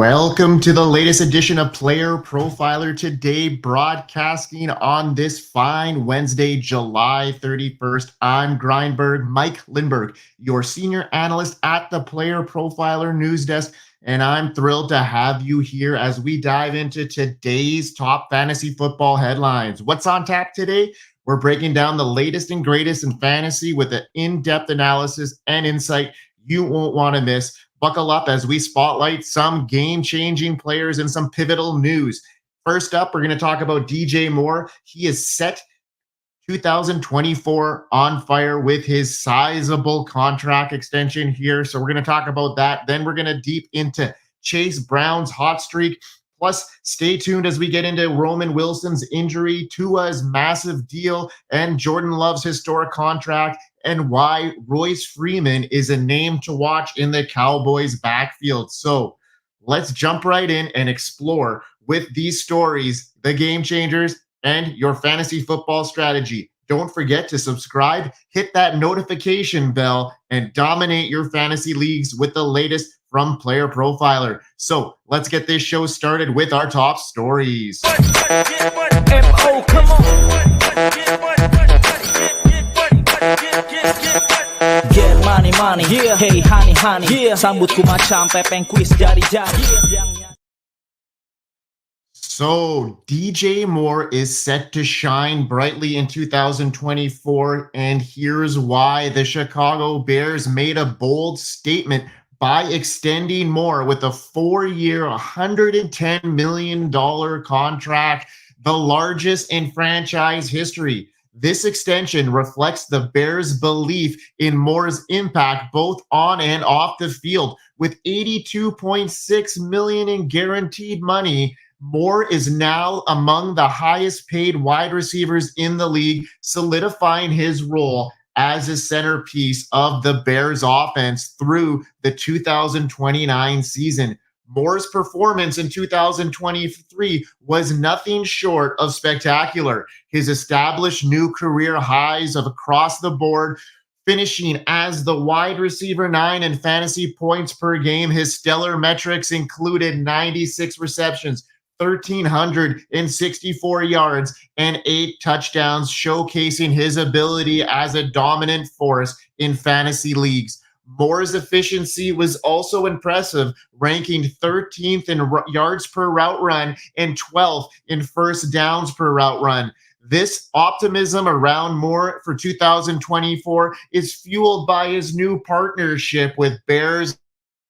Welcome to the latest edition of Player Profiler. Today, broadcasting on this fine Wednesday, July 31st. I'm Grindberg, Mike Lindberg, your senior analyst at the Player Profiler news desk, and I'm thrilled to have you here as we dive into today's top fantasy football headlines. What's on tap today? We're breaking down the latest and greatest in fantasy with an in-depth analysis and insight you won't want to miss. Buckle up as we spotlight some game-changing players and some pivotal news. First up, we're going to talk about DJ Moore. He is set 2024 on fire with his sizable contract extension here. So we're going to talk about that. Then we're going to deep into Chase Brown's hot streak. Plus, stay tuned as we get into Roman Wilson's injury, Tua's massive deal, and Jordan Love's historic contract, and why Royce Freeman is a name to watch in the Cowboys backfield. So let's jump right in and explore with these stories, the game changers, and your fantasy football strategy. Don't forget to subscribe, hit that notification bell, and dominate your fantasy leagues with the latest from Player Profiler. So let's get this show started with our top stories. M.O. come on. Get money, yeah. Hey honey, yeah. Sambutku macam pepeng kuis jari-jari. So DJ Moore is set to shine brightly in 2024, and here's why. The Chicago Bears made a bold statement by extending Moore with a 4-year, $110 million contract, the largest in franchise history. This extension reflects the Bears' belief in Moore's impact both on and off the field. With $82.6 million in guaranteed money, Moore is now among the highest paid wide receivers in the league, solidifying his role as a centerpiece of the Bears offense through the 2029 season. Moore's performance in 2023 was nothing short of spectacular. His established new career highs of across the board, finishing as the wide receiver 9 in fantasy points per game. His stellar metrics included 96 receptions, 1,364 yards, and 8 touchdowns, showcasing his ability as a dominant force in fantasy leagues. Moore's efficiency was also impressive, ranking 13th in yards per route run and 12th in first downs per route run. This optimism around Moore for 2024 is fueled by his new partnership with Bears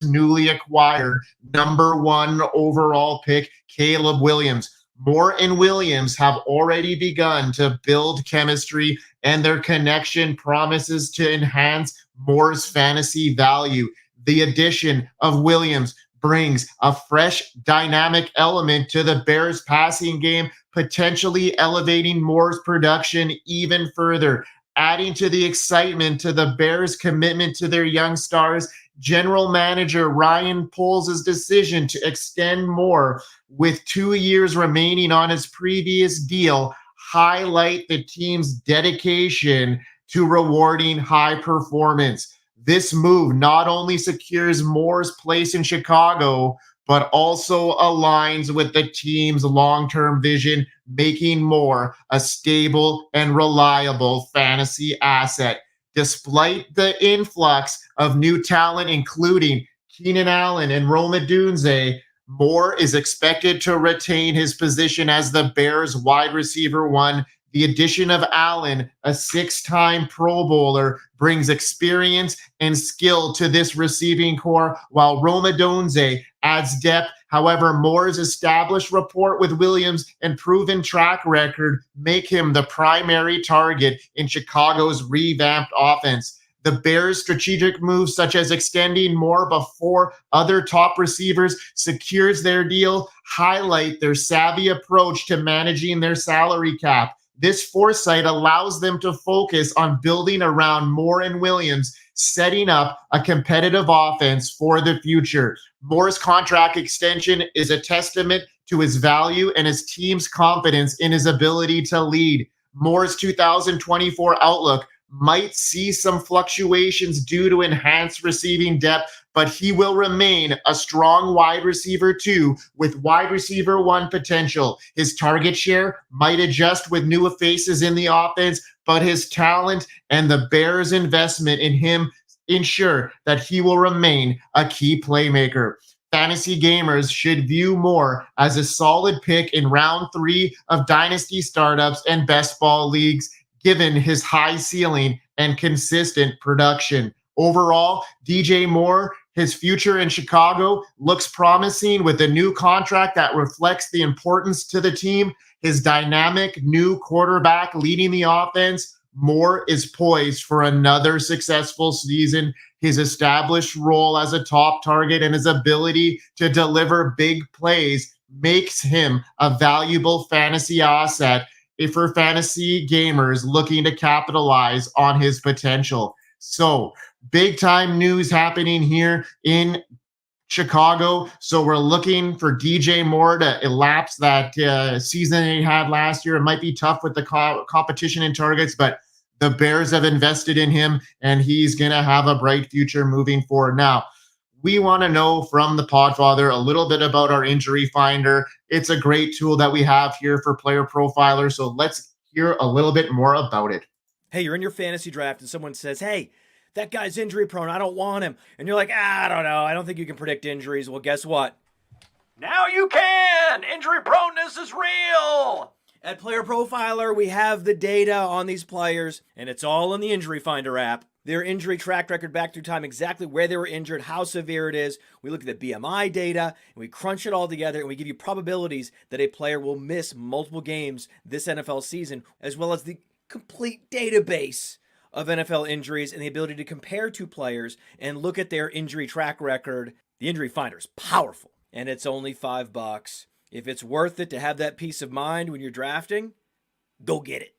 newly acquired #1 overall pick Caleb Williams. Moore and Williams have already begun to build chemistry, and their connection promises to enhance Moore's fantasy value. The addition of Williams brings a fresh, dynamic element to the Bears' passing game, potentially elevating Moore's production even further. Adding to the excitement to the Bears' commitment to their young stars, General Manager Ryan Poles' decision to extend Moore with 2 years remaining on his previous deal highlight the team's dedication to rewarding high performance. This move not only secures Moore's place in Chicago, but also aligns with the team's long-term vision, making Moore a stable and reliable fantasy asset. Despite the influx of new talent, including Keenan Allen and Rome Odunze, Moore is expected to retain his position as the Bears' wide receiver 1. The addition of Allen, a 6-time Pro Bowler, brings experience and skill to this receiving core, while Rome Odunze adds depth. However, Moore's established rapport with Williams and proven track record make him the primary target in Chicago's revamped offense. The Bears' strategic moves, such as extending Moore before other top receivers secures their deal, highlight their savvy approach to managing their salary cap. This foresight allows them to focus on building around Moore and Williams, setting up a competitive offense for the future. Moore's contract extension is a testament to his value and his team's confidence in his ability to lead. Moore's 2024 outlook might see some fluctuations due to enhanced receiving depth, but he will remain a strong wide receiver 2 with wide receiver 1 potential. His target share might adjust with new faces in the offense, but his talent and the Bears' investment in him ensure that he will remain a key playmaker. Fantasy gamers should view Moore as a solid pick in round 3 of dynasty startups and best ball leagues, given his high ceiling and consistent production. Overall, DJ Moore, his future in Chicago looks promising with a new contract that reflects the importance to the team. His dynamic new quarterback leading the offense, Moore is poised for another successful season. His established role as a top target and his ability to deliver big plays makes him a valuable fantasy asset for fantasy gamers looking to capitalize on his potential. So, big time news happening here in Chicago. So we're looking for DJ Moore to elapse that season he had last year. It might be tough with the competition in targets, but the Bears have invested in him, and he's going to have a bright future moving forward. Now, we want to know from the Podfather a little bit about our injury finder. It's a great tool that we have here for player profilers. So let's hear a little bit more about it. Hey, you're in your fantasy draft and someone says, hey, that guy's injury prone, I don't want him. And you're like, I don't know, I don't think you can predict injuries. Well, guess what? Now you can! Injury proneness is real! At Player Profiler, we have the data on these players, and it's all in the Injury Finder app. Their injury track record back through time, exactly where they were injured, how severe it is. We look at the BMI data, and we crunch it all together, and we give you probabilities that a player will miss multiple games this NFL season, as well as the complete database of NFL injuries and the ability to compare two players and look at their injury track record. The Injury Finder is powerful, and it's only $5. If it's worth it to have that peace of mind when you're drafting, go get it.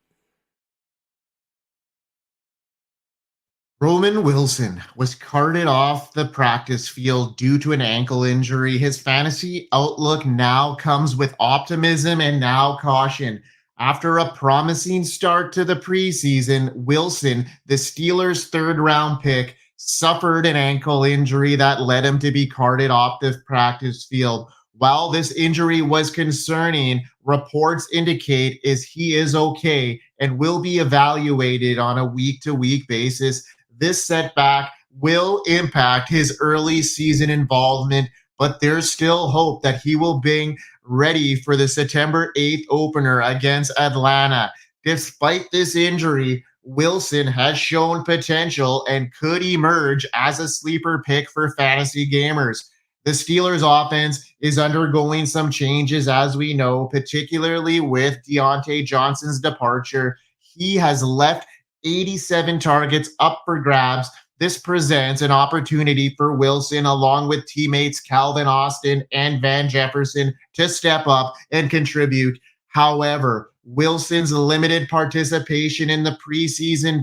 Roman Wilson was carted off the practice field due to an ankle injury. His fantasy outlook now comes with optimism and now caution. After a promising start to the preseason, Wilson, the Steelers' third-round pick, suffered an ankle injury that led him to be carted off the practice field. While this injury was concerning, reports indicate he is okay and will be evaluated on a week-to-week basis. This setback will impact his early season involvement, but there's still hope that he will be ready for the September 8th opener against Atlanta. Despite this injury, Wilson has shown potential and could emerge as a sleeper pick for fantasy gamers. The Steelers' offense is undergoing some changes, as we know, particularly with Deontay Johnson's departure. He has left 87 targets up for grabs. This presents an opportunity for Wilson, along with teammates Calvin Austin and Van Jefferson, to step up and contribute. However, Wilson's limited participation in the preseason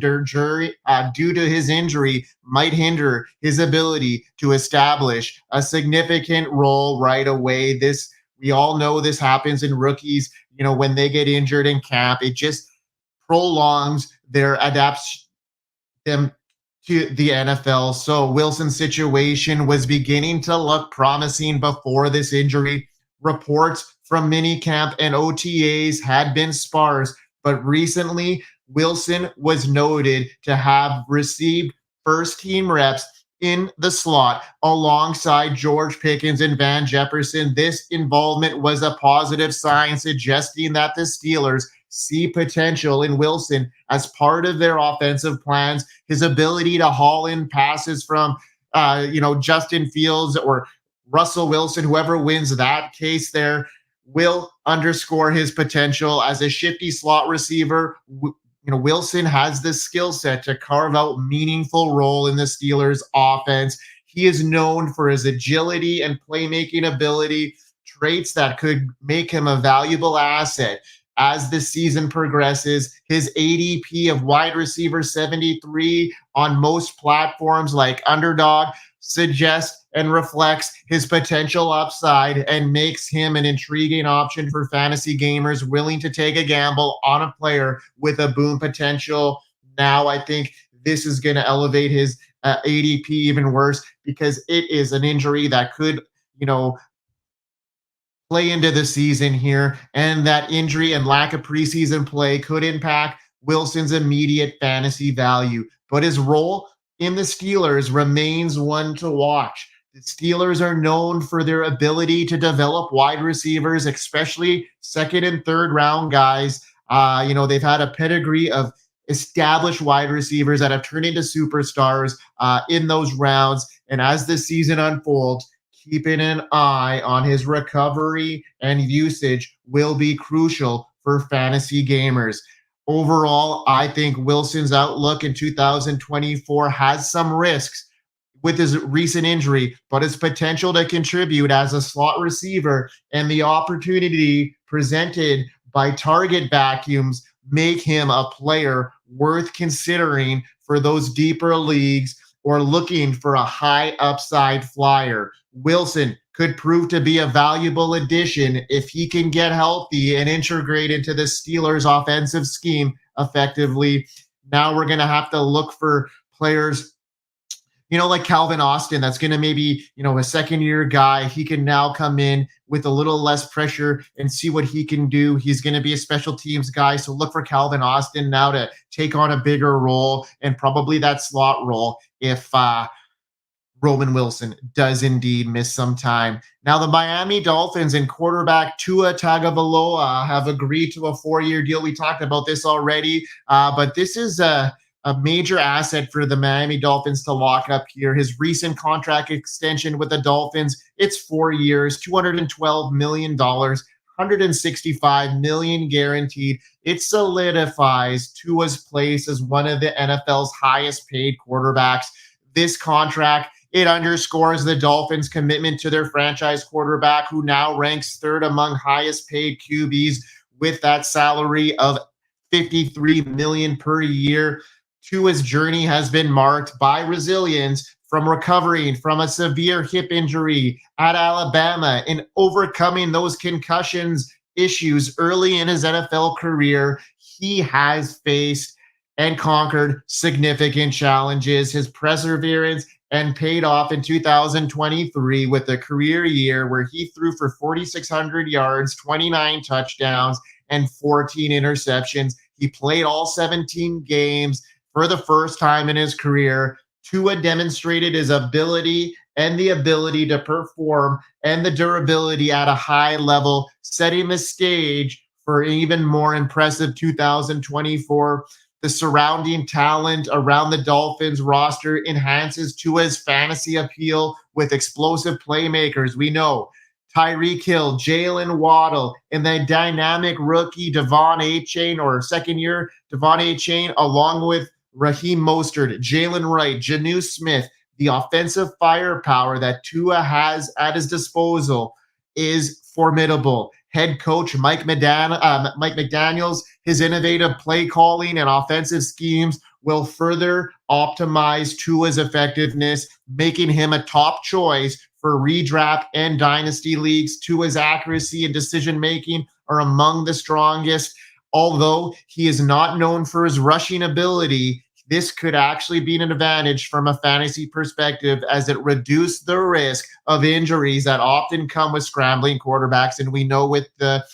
due to his injury might hinder his ability to establish a significant role right away. We all know this happens in rookies. When they get injured in camp, it just prolongs their adaptation to the NFL. So Wilson's situation was beginning to look promising before this injury. Reports from minicamp and OTAs had been sparse, but recently Wilson was noted to have received first-team reps in the slot alongside George Pickens and Van Jefferson. This involvement was a positive sign, suggesting that the Steelers see potential in Wilson as part of their offensive plans. His ability to haul in passes from, Justin Fields or Russell Wilson, whoever wins that case there, will underscore his potential as a shifty slot receiver. Wilson has the skill set to carve out meaningful role in the Steelers' offense. He is known for his agility and playmaking ability, traits that could make him a valuable asset. As the season progresses, his ADP of wide receiver 73 on most platforms like Underdog suggests and reflects his potential upside and makes him an intriguing option for fantasy gamers willing to take a gamble on a player with a boom potential. Now, I think this is going to elevate his ADP even worse, because it is an injury that could, play into the season here, and that injury and lack of preseason play could impact Wilson's immediate fantasy value. But his role in the Steelers remains one to watch. The Steelers are known for their ability to develop wide receivers, especially second and third round guys. They've had a pedigree of established wide receivers that have turned into superstars in those rounds. And as the season unfolds, keeping an eye on his recovery and usage will be crucial for fantasy gamers. Overall, I think Wilson's outlook in 2024 has some risks with his recent injury, but his potential to contribute as a slot receiver and the opportunity presented by target vacuums make him a player worth considering for those deeper leagues or looking for a high upside flyer. Wilson could prove to be a valuable addition if he can get healthy and integrate into the Steelers' offensive scheme effectively. Now we're going to have to look for players, like Calvin Austin, that's going to maybe, a second-year guy. He can now come in with a little less pressure and see what he can do. He's going to be a special teams guy, so look for Calvin Austin now to take on a bigger role, and probably that slot role if Roman Wilson does indeed miss some time. Now, the Miami Dolphins and quarterback Tua Tagaloa have agreed to a 4-year deal. We talked about this already, but this is a major asset for the Miami Dolphins to lock up here. His recent contract extension with the Dolphins, it's 4 years, $212 million, $165 million guaranteed. It solidifies Tua's place as one of the NFL's highest paid quarterbacks. This contract, it underscores the Dolphins' commitment to their franchise quarterback, who now ranks third among highest paid QBs with that salary of $53 million per year. Tua's journey has been marked by resilience from recovering from a severe hip injury at Alabama and overcoming those concussions issues early in his NFL career. He has faced and conquered significant challenges. His perseverance and paid off in 2023 with a career year where he threw for 4,600 yards, 29 touchdowns, and 14 interceptions. He played all 17 games for the first time in his career. Tua demonstrated his ability and the ability to perform and the durability at a high level, setting the stage for an even more impressive 2024. The surrounding talent around the Dolphins roster enhances Tua's fantasy appeal with explosive playmakers. We know Tyreek Hill, Jalen Waddle, and the dynamic rookie Devon Achane, or second-year Devon Achane, along with Raheem Mostert, Jalen Wright, Janu Smith. The offensive firepower that Tua has at his disposal is formidable. Head coach Mike McDaniels, his innovative play calling and offensive schemes will further optimize Tua's effectiveness, making him a top choice for redraft and dynasty leagues. Tua's accuracy and decision-making are among the strongest. Although he is not known for his rushing ability, this could actually be an advantage from a fantasy perspective, as it reduces the risk of injuries that often come with scrambling quarterbacks. And we know with the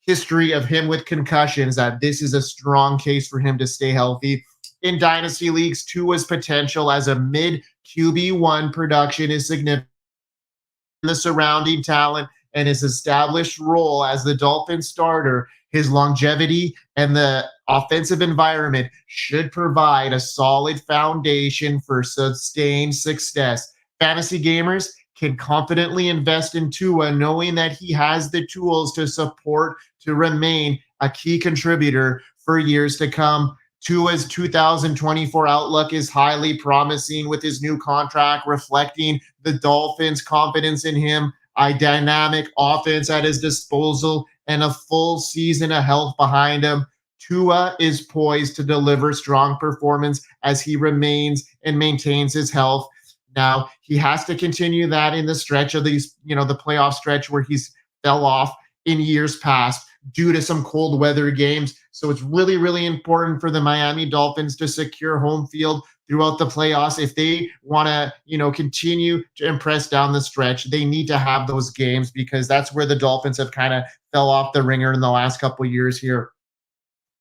history of him with concussions that this is a strong case for him to stay healthy. In dynasty leagues, Tua's potential as a mid QB1 production is significant. The surrounding talent and his established role as the Dolphins starter, his longevity and the offensive environment should provide a solid foundation for sustained success. Fantasy gamers can confidently invest in Tua, knowing that he has the tools to remain a key contributor for years to come. Tua's 2024 outlook is highly promising, with his new contract reflecting the Dolphins' confidence in him, a dynamic offense at his disposal, and a full season of health behind him. Tua is poised to deliver strong performance as he remains and maintains his health. Now, he has to continue that in the stretch of these, the playoff stretch where he's fell off in years past. due to some cold weather games. So it's really, really important for the Miami Dolphins to secure home field throughout the playoffs. If they want to, continue to impress down the stretch, they need to have those games, because that's where the Dolphins have kind of fell off the ringer in the last couple of years here.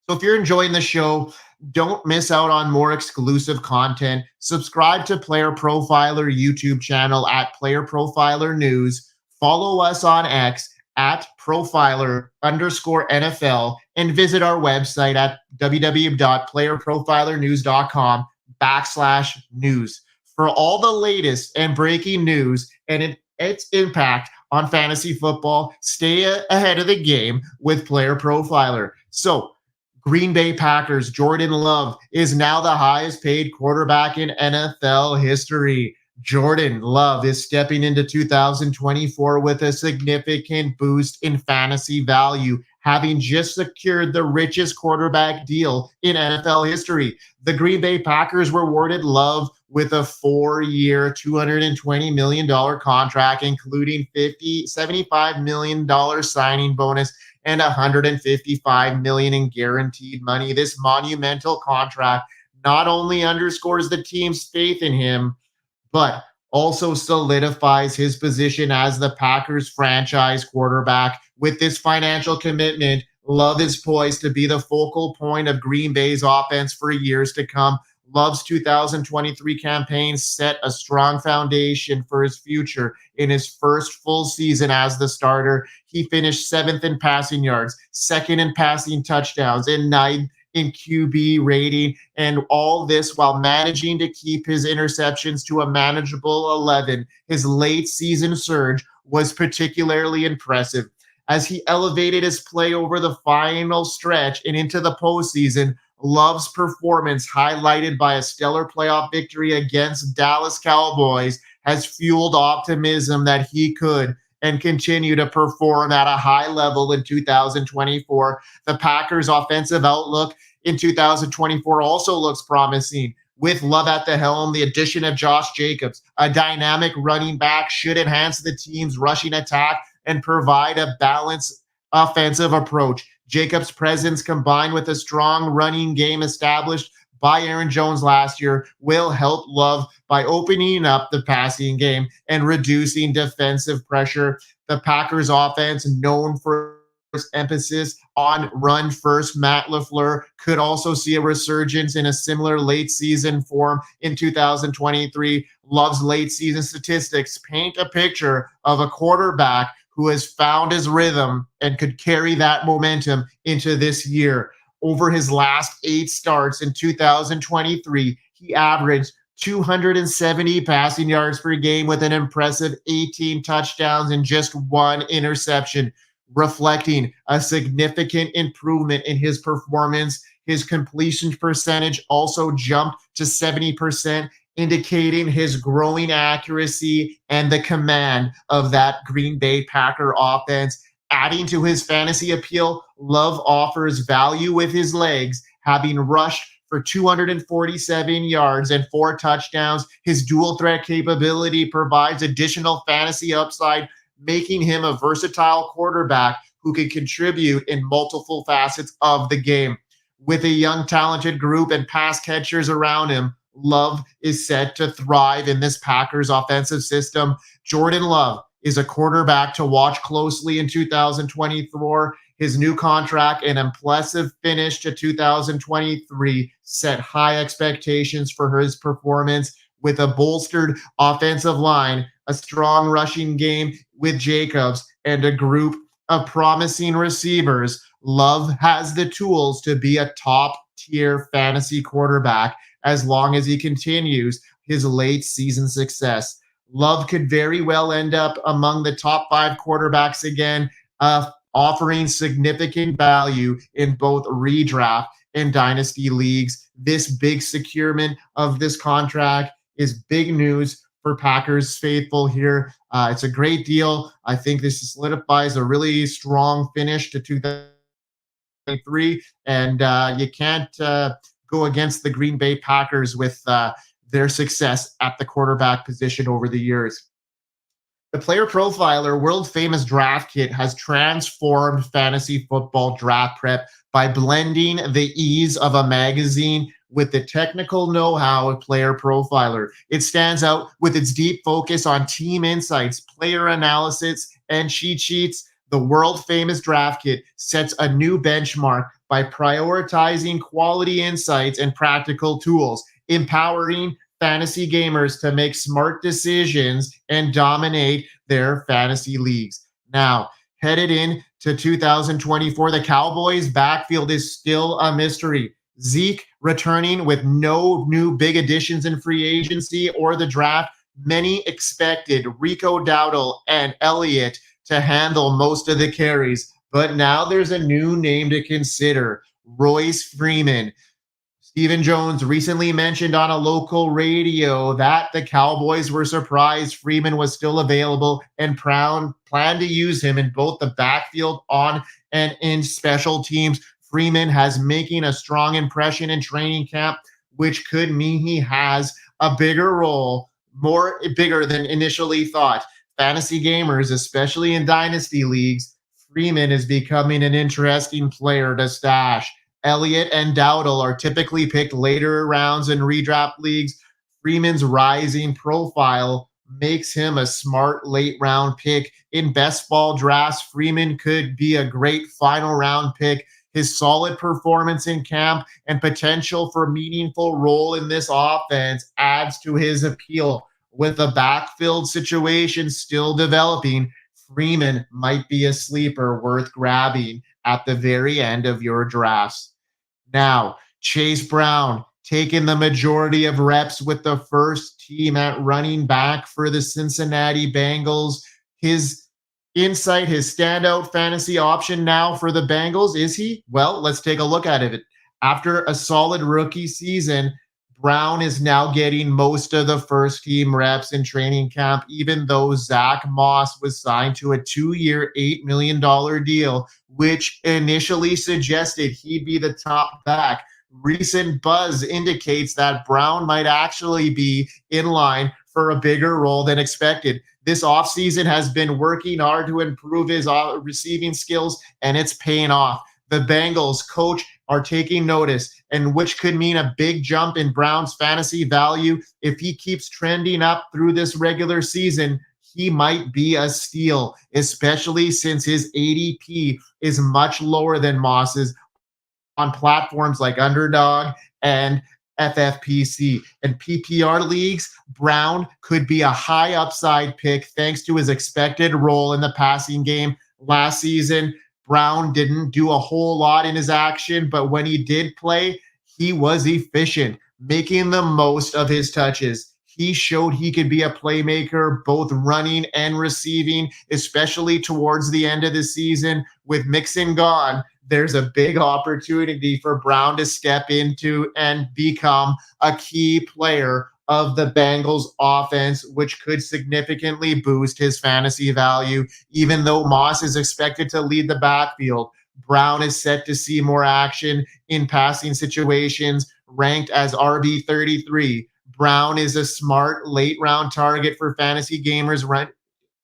So if you're enjoying the show, don't miss out on more exclusive content. Subscribe to Player Profiler YouTube channel at Player Profiler News. Follow us on X at profiler_NFL, and visit our website at www.playerprofilernews.com/news for all the latest and breaking news and its impact on fantasy football. Stay ahead of the game with Player Profiler. So, Green Bay Packers, Jordan Love is now the highest paid quarterback in NFL history. Jordan Love is stepping into 2024 with a significant boost in fantasy value, having just secured the richest quarterback deal in NFL history. The Green Bay Packers rewarded Love with a 4-year, $220 million contract, including $75 million signing bonus and $155 million in guaranteed money. This monumental contract not only underscores the team's faith in him, but also solidifies his position as the Packers franchise quarterback. With this financial commitment, Love is poised to be the focal point of Green Bay's offense for years to come. Love's 2023 campaign set a strong foundation for his future. In his first full season as the starter, he finished 7th in passing yards, 2nd in passing touchdowns, and 9th in QB rating, and all this while managing to keep his interceptions to a manageable 11. His late season surge was particularly impressive as he elevated his play over the final stretch and into the postseason. Love's performance, highlighted by a stellar playoff victory against Dallas Cowboys, has fueled optimism that he could and continue to perform at a high level in 2024. The Packers' offensive outlook in 2024 also looks promising. With Love at the helm, the addition of Josh Jacobs, a dynamic running back, should enhance the team's rushing attack and provide a balanced offensive approach. Jacobs' presence, combined with a strong running game established by Aaron Jones last year, will help Love by opening up the passing game and reducing defensive pressure. The Packers' offense, known for its emphasis on run first, Matt LaFleur, could also see a resurgence in a similar late season form in 2023. Love's late season statistics paint a picture of a quarterback who has found his rhythm and could carry that momentum into this year. Over his last 8 starts in 2023, he averaged 270 passing yards per game with an impressive 18 touchdowns and just 1 interception, reflecting a significant improvement in his performance. His completion percentage also jumped to 70%, indicating his growing accuracy and the command of that Green Bay Packer offense. Adding to his fantasy appeal, Love offers value with his legs, having rushed for 247 yards and 4 touchdowns. His dual threat capability provides additional fantasy upside, making him a versatile quarterback who can contribute in multiple facets of the game. With a young, talented group and pass catchers around him, Love is set to thrive in this Packers offensive system. Jordan Love is a quarterback to watch closely in 2024. His new contract and impressive finish to 2023 set high expectations for his performance. With a bolstered offensive line, a strong rushing game with Jacobs, and a group of promising receivers, Love has the tools to be a top-tier fantasy quarterback as long as he continues his late season success. Love could very well end up among the top 5 quarterbacks again, offering significant value in both redraft and dynasty leagues. This big securement of this contract is big news for Packers faithful here. It's a great deal. I think this solidifies a really strong finish to 2023, and you can't go against the Green Bay Packers with their success at the quarterback position over the years. The Player Profiler world famous draft kit has transformed fantasy football draft prep by blending the ease of a magazine with the technical know-how of Player Profiler. It stands out with its deep focus on team insights, player analysis, and cheat sheets. The world famous draft kit sets a new benchmark by prioritizing quality insights and practical tools, empowering fantasy gamers to make smart decisions and dominate their fantasy leagues. Now, headed into 2024, the Cowboys' backfield is still a mystery. Zeke returning with no new big additions in free agency or the draft. Many expected Rico Dowdle and Elliott to handle most of the carries, but now there's a new name to consider, Royce Freeman. Stephen Jones recently mentioned on a local radio that the Cowboys were surprised Freeman was still available and planned to use him in both the backfield on and in special teams. Freeman has making a strong impression in training camp, which could mean he has a bigger role, bigger than initially thought. Fantasy gamers, especially in dynasty leagues, Freeman is becoming an interesting player to stash. Elliott and Dowdle are typically picked later rounds in redraft leagues. Freeman's rising profile makes him a smart late round pick. In best ball drafts, Freeman could be a great final round pick. His solid performance in camp and potential for meaningful role in this offense adds to his appeal. With the backfield situation still developing, Freeman might be a sleeper worth grabbing at the very end of your drafts. Now, Chase Brown taking the majority of reps with the first team at running back for the Cincinnati Bengals. His insight, his standout fantasy option now for the Bengals, is he? Well, let's take a look at it. After a solid rookie season, Brown is now getting most of the first team reps in training camp, even though Zach Moss was signed to a 2-year, $8 million deal, which initially suggested he'd be the top back. Recent buzz indicates that Brown might actually be in line for a bigger role than expected. This offseason has been working hard to improve his receiving skills, and it's paying off. The Bengals coach are taking notice, and which could mean a big jump in Brown's fantasy value. If he keeps trending up through this regular season, he might be a steal, especially since his ADP is much lower than Moss's on platforms like Underdog and FFPC. And PPR leagues, Brown could be a high upside pick thanks to his expected role in the passing game. Last season, Brown didn't do a whole lot in his action, but when he did play, he was efficient, making the most of his touches. He showed he could be a playmaker, both running and receiving, especially towards the end of the season. With Mixon gone, there's a big opportunity for Brown to step into and become a key player of the Bengals offense, which could significantly boost his fantasy value. Even though Moss is expected to lead the backfield, Brown is set to see more action in passing situations, ranked as RB 33. Brown is a smart late round target for fantasy gamers,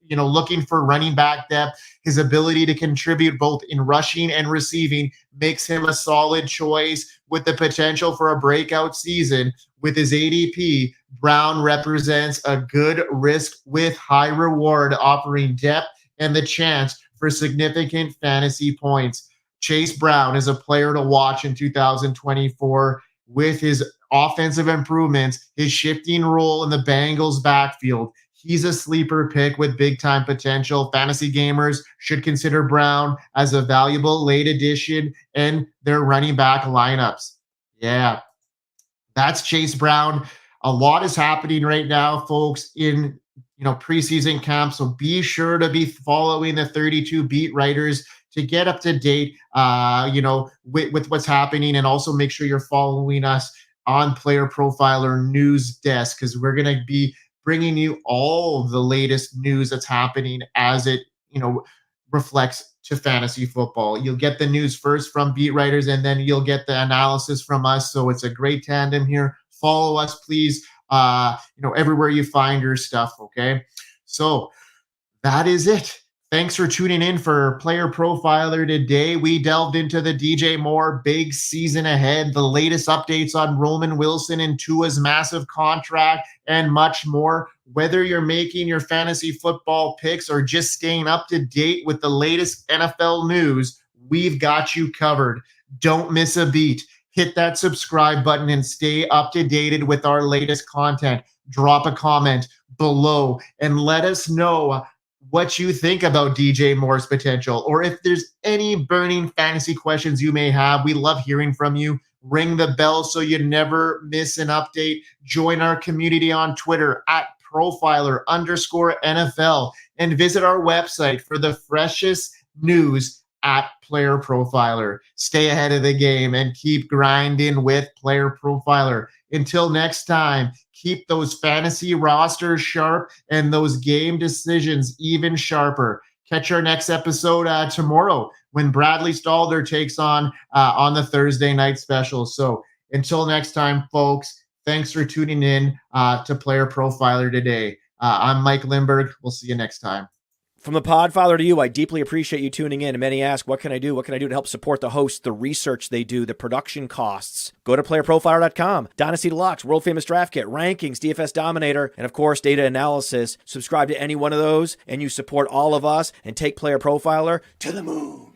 looking for running back depth. His ability to contribute both in rushing and receiving makes him a solid choice with the potential for a breakout season. With his ADP, Brown represents a good risk with high reward, offering depth and the chance for significant fantasy points. Chase Brown is a player to watch in 2024 with his offensive improvements, his shifting role in the Bengals backfield. He's a sleeper pick with big-time potential. Fantasy gamers should consider Brown as a valuable late addition in their running back lineups. Yeah, that's Chase Brown. A lot is happening right now, folks, in preseason camp. So be sure to be following the 32 beat writers to get up to date, with what's happening, and also make sure you're following us on Player Profiler News Desk, because we're going to be bringing you all the latest news that's happening as it, reflects to fantasy football. You'll get the news first from beat writers, and then you'll get the analysis from us. So it's a great tandem here. Follow us, please, everywhere you find your stuff, okay? So that is it. Thanks for tuning in for Player Profiler today. We delved into the DJ Moore big season ahead, the latest updates on Roman Wilson and Tua's massive contract, and much more. Whether you're making your fantasy football picks or just staying up to date with the latest NFL news, we've got you covered. Don't miss a beat. Hit that subscribe button and stay up to date with our latest content. Drop a comment below and let us know what you think about DJ Moore's potential, or if there's any burning fantasy questions you may have. We love hearing from you. Ring the bell so you never miss an update. Join our community on Twitter at profiler_NFL and visit our website for the freshest news at Player Profiler. Stay ahead of the game and keep grinding with Player Profiler. Until next time, keep those fantasy rosters sharp and those game decisions even sharper. Catch our next episode tomorrow when Bradley Stalder takes on the Thursday night special. So until next time, folks, thanks for tuning in to Player Profiler today. I'm Mike Lindberg. We'll see you next time. From the Podfather to you, I deeply appreciate you tuning in. And many ask, what can I do? What can I do to help support the hosts, the research they do, the production costs? Go to playerprofiler.com, Dynasty Deluxe, World Famous Draft Kit, Rankings, DFS Dominator, and of course, Data Analysis. Subscribe to any one of those, and you support all of us and take Player Profiler to the moon.